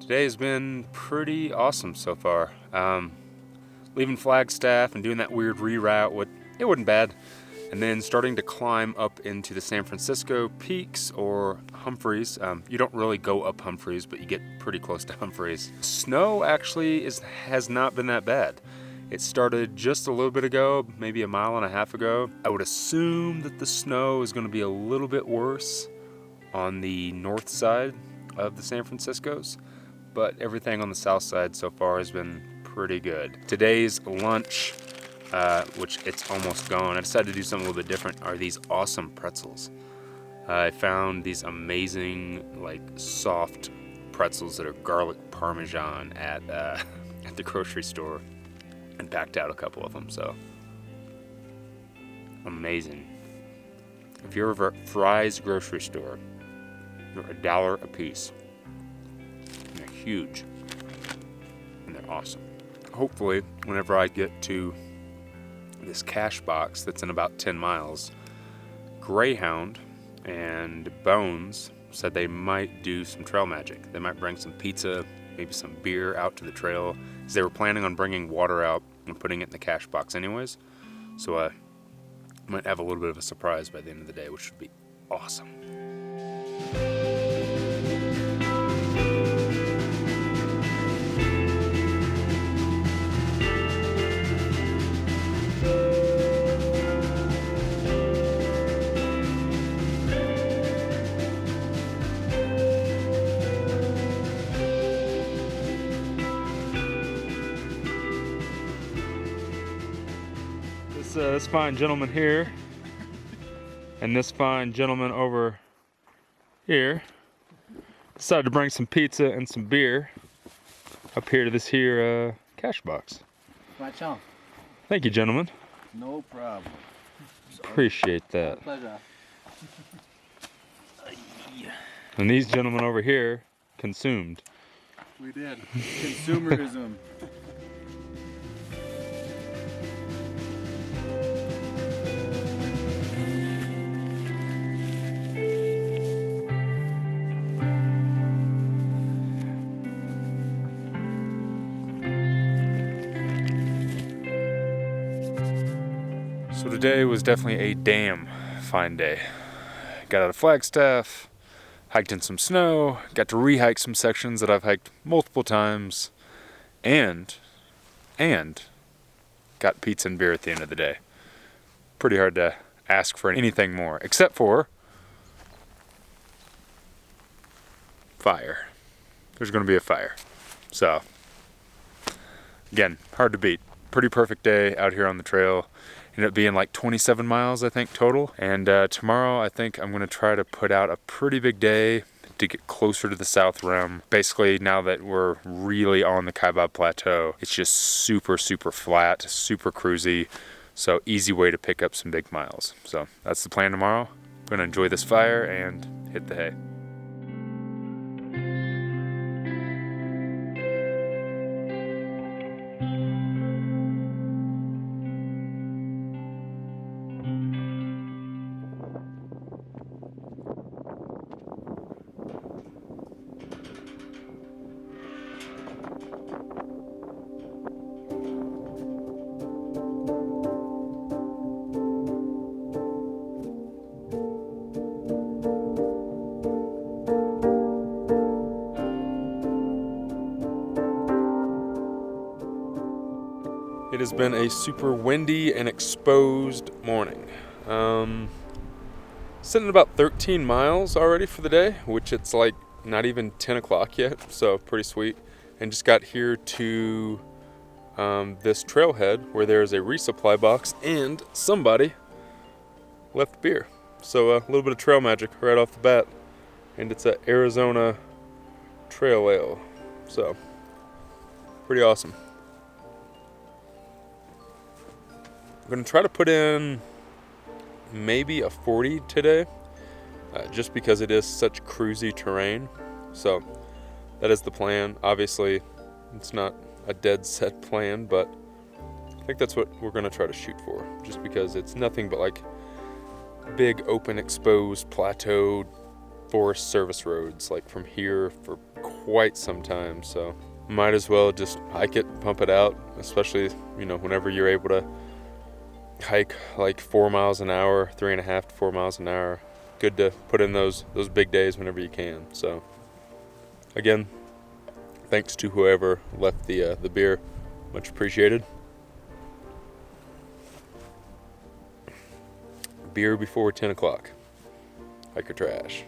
Today has been pretty awesome so far. Leaving Flagstaff and doing that weird reroute, it wasn't bad. And then starting to climb up into the San Francisco peaks or Humphreys. You don't really go up Humphreys, but you get pretty close to Humphreys. Snow actually has not been that bad. It started just a little bit ago, maybe a mile and a half ago. I would assume that the snow is going to be a little bit worse on the north side of the San Franciscos, but everything on the south side so far has been pretty good. Today's lunch, which it's almost gone, I decided to do something a little bit different, are these awesome pretzels. I found these amazing, like, soft pretzels that are garlic parmesan at the grocery store, and packed out a couple of them, so amazing. If you're ever at Fry's grocery store, they're $1 a piece. And they're huge, and they're awesome. Hopefully, whenever I get to this cache box that's in about 10 miles, Greyhound and Bones said they might do some trail magic. They might bring some pizza, maybe some beer out to the trail, because they were planning on bringing water out and putting it in the cache box anyways. So I might have a little bit of a surprise by the end of the day, which would be awesome. This fine gentleman here and this fine gentleman over here decided to bring some pizza and some beer up here to this here cache box. Right on. Thank you, gentlemen. No problem. Appreciate that. Pleasure. And these gentlemen over here consumed. We did. Consumerism. So today was definitely a damn fine day. Got out of Flagstaff, hiked in some snow, got to re-hike some sections that I've hiked multiple times, and got pizza and beer at the end of the day. Pretty hard to ask for anything more, except for fire. There's going to be a fire. So, again, hard to beat. Pretty perfect day out here on the trail. Ended up being like 27 miles, I think, total. And tomorrow, I think I'm going to try to put out a pretty big day to get closer to the South Rim. Basically, now that we're really on the Kaibab Plateau, it's just super, super flat, super cruisy. So easy way to pick up some big miles. So that's the plan tomorrow. I'm going to enjoy this fire and hit the hay. It has been a super windy and exposed morning. Sitting at about 13 miles already for the day, which it's like not even 10 o'clock yet, so pretty sweet. And just got here to this trailhead where there's a resupply box and somebody left beer. So a little bit of trail magic right off the bat. And it's a Arizona Trail Ale. So, pretty awesome. I'm going to try to put in maybe a 40 today, just because it is such cruisy terrain. So that is the plan. Obviously, it's not a dead set plan, but I think that's what we're going to try to shoot for, just because it's nothing but like big open exposed plateau Forest Service roads, like from here for quite some time. So might as well just hike it, pump it out, especially, you know, whenever you're able to hike like 4 miles an hour, 3.5 to 4 miles an hour. Good to put in those big days whenever you can. So again, thanks to whoever left the beer, much appreciated. Beer before 10 o'clock. Hiker trash.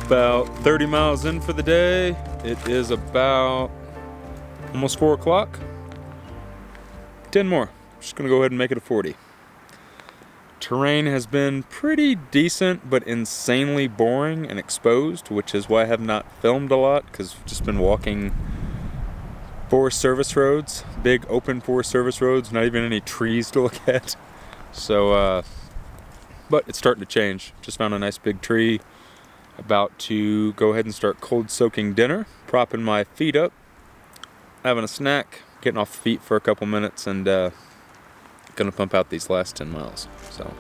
About 30 miles in for the day. It is about almost 4 o'clock. 10 more. Just gonna go ahead and make it a 40. Terrain has been pretty decent, but insanely boring and exposed, which is why I have not filmed a lot, because I've just been walking Forest Service roads, big open Forest Service roads, not even any trees to look at. So, but it's starting to change. Just found a nice big tree. About to go ahead and start cold soaking dinner, propping my feet up, having a snack, getting off the feet for a couple minutes, and gonna pump out these last 10 miles. So.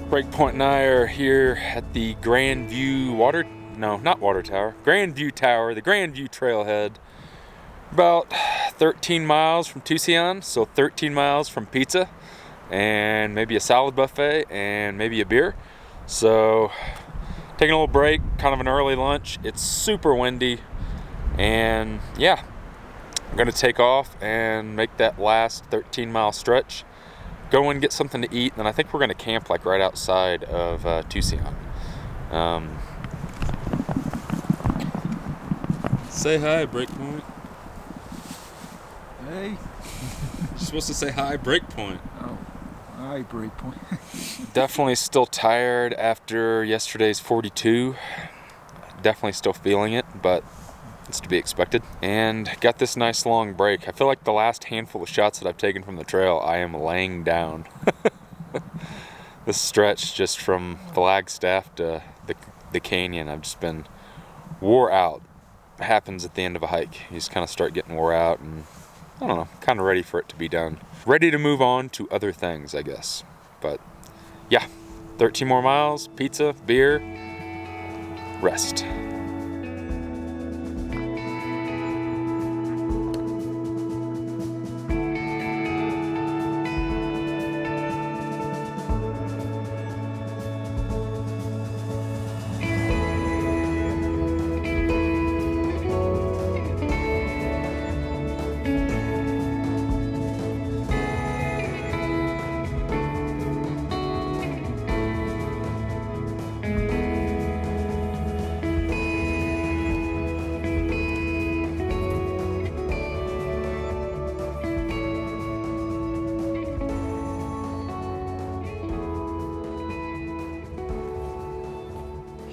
Breakpoint and I are here at the Grand View Grand View Tower, the Grand View Trailhead. About 13 miles from Tusayan, so 13 miles from pizza and maybe a salad buffet and maybe a beer. So taking a little break, kind of an early lunch. It's super windy, and yeah, I'm gonna take off and make that last 13-mile stretch. Go and get something to eat, and I think we're gonna camp like right outside of Tusayan. Say hi, Breakpoint. Hey. You're supposed to say hi, Breakpoint. Oh, hi, Breakpoint. Definitely still tired after yesterday's 42. Definitely still feeling it, but it's to be expected. And got this nice long break. I feel like the last handful of shots that I've taken from the trail, I am laying down. This stretch just from Flagstaff to the canyon, I've just been wore out. It happens at the end of a hike. You just kind of start getting wore out, and I don't know, kind of ready for it to be done. Ready to move on to other things, I guess. But yeah, 13 more miles, pizza, beer, rest.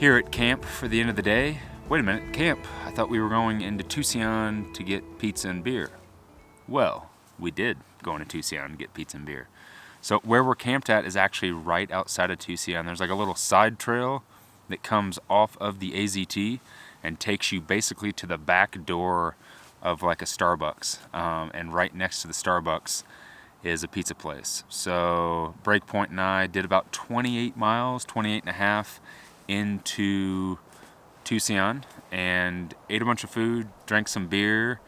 here at camp for the end of the day. Wait a minute, camp. I thought we were going into Tusayan to get pizza and beer. Well, we did go into Tusayan to get pizza and beer. So where we're camped at is actually right outside of Tusayan. There's like a little side trail that comes off of the AZT and takes you basically to the back door of like a Starbucks. And right next to the Starbucks is a pizza place. So Breakpoint and I did about 28 miles, 28 and a half into Tusayan and ate a bunch of food, drank some beer,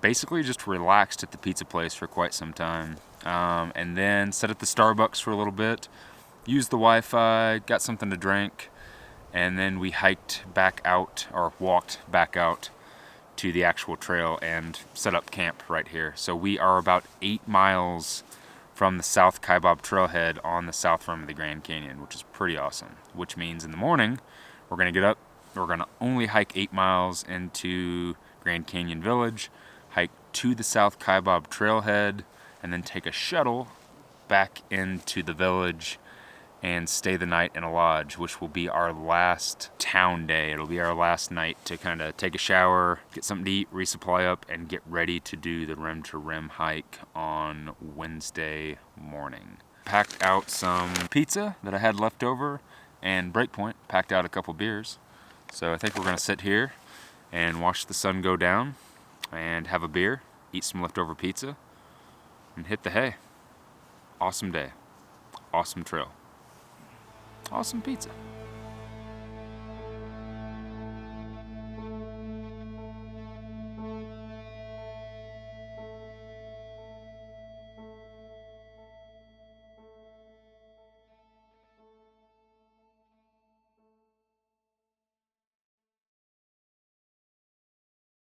basically just relaxed at the pizza place for quite some time. And then sat at the Starbucks for a little bit, used the Wi-Fi, got something to drink, and then we hiked back out, or walked back out to the actual trail and set up camp right here. So we are about 8 miles from the South Kaibab trailhead on the south rim of the Grand Canyon, which is pretty awesome. Which means in the morning, we're gonna get up, we're gonna only hike 8 miles into Grand Canyon Village, hike to the South Kaibab trailhead, and then take a shuttle back into the village and stay the night in a lodge, which will be our last town day. It'll be our last night to kind of take a shower, get something to eat, resupply up, and get ready to do the rim to rim hike on Wednesday morning. Packed out some pizza that I had left over, and Breakpoint packed out a couple beers. So I think we're gonna sit here and watch the sun go down and have a beer, eat some leftover pizza, and hit the hay. Awesome day, awesome trail, awesome pizza.